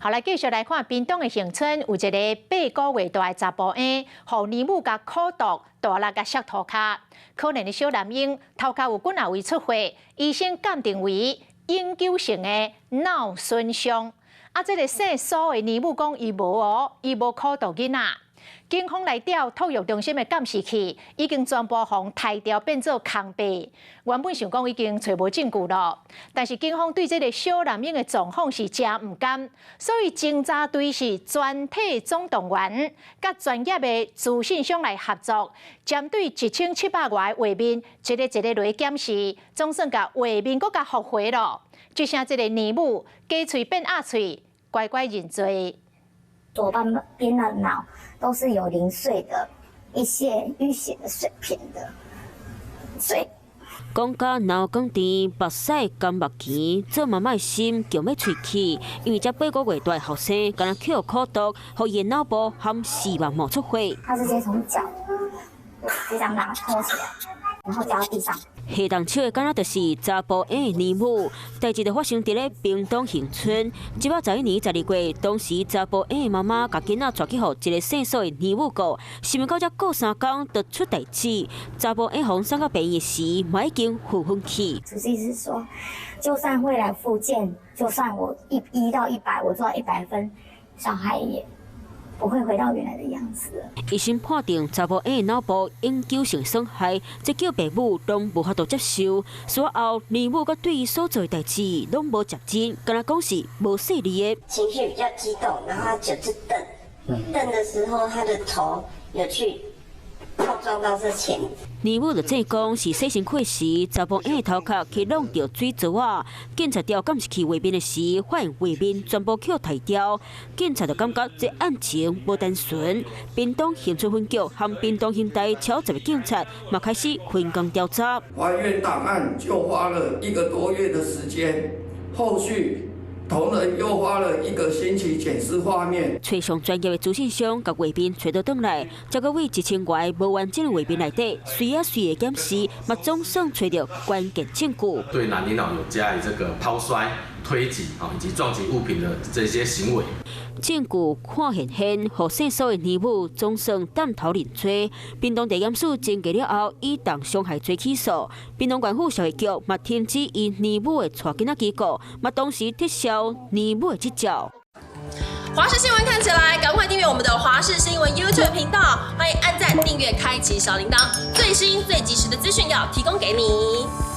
后来继续来看屏东的恒春，有一个8个月大的查甫婴，互姨母甲苦毒，大力甲摔涂骹。可怜的小男婴头壳有骨头位出血，医生鉴定为永久性的脑损伤。这个姓苏的姨母讲伊无苦毒囡仔。警方来调托育中心的监视器，已经全部互抬掉，变做空白。原本想讲已经找无证据了，但是警方对这个小男婴的状况是真唔甘，所以侦查队是全体总动员，甲专业的资讯商来合作，针对1700外画面，一个落去检视，总算甲画面搁甲复回了。就像这个姨母鸡喙变鸭喙，乖乖认罪。左半边的脑都是有零碎的一些淤血的水平的，所以讲甲脑梗甜、目屎、干目炎，做妈妈的心叫要喙齿，因为这8个月大的后生，敢若吸苦毒，互伊脑部含视网膜出血。他直接从脚这样拿拖起来，然后掉到地上。下动手的敢若就是查甫婴的姨母，代志就发生伫咧屏东恒春。121年12月，当时查甫婴的妈妈甲囡仔带去互一个姓苏的姨母顾，想不到才过3天就出代志。查甫婴送到病院时，嘛已经昏昏去。主治医师说，就算会来复健，就算我1到100，我做到100分，小孩也不会回到原来的样子。医生判定查甫婴的脑部永久性损害，这叫父母拢无法度接受。随后，姨母佮对伊所做的代志拢无接真，敢若讲是无细腻的。情绪比较激动，然后他就是瞪的时候，他的头有去碰撞到这前。姨母就正讲是洗身躯时，查甫婴的头壳去弄到水槽啊。检查调监视器画面的时，发现画面全部去抬掉。警察就感觉这案情无单纯。屏东恒春分局和屏东县台超10个警察嘛开始分工调查。还原档案就花了1个多月的时间，后续同仁又花了1个星期检视画面，找上专业的资讯商，把画面找到转来，再个为1000外无完整的画面内底，随的检视，嘛总算找到关键证据。对男婴脑有加以这个抛摔、推挤以及撞击物品的这些行为。证据看现，互姓苏的姨母总算担头认罪。屏东地检署侦查了后，以当伤害罪起诉。屏东县府消费局嘛停止因姨母的带囡仔机构，嘛同时撤销姨母的执照。华视新闻看起来，赶快订阅我们的华视新闻 YouTube 频道，欢迎按赞、订阅、开启小铃铛，最新最及时的资讯要提供给你。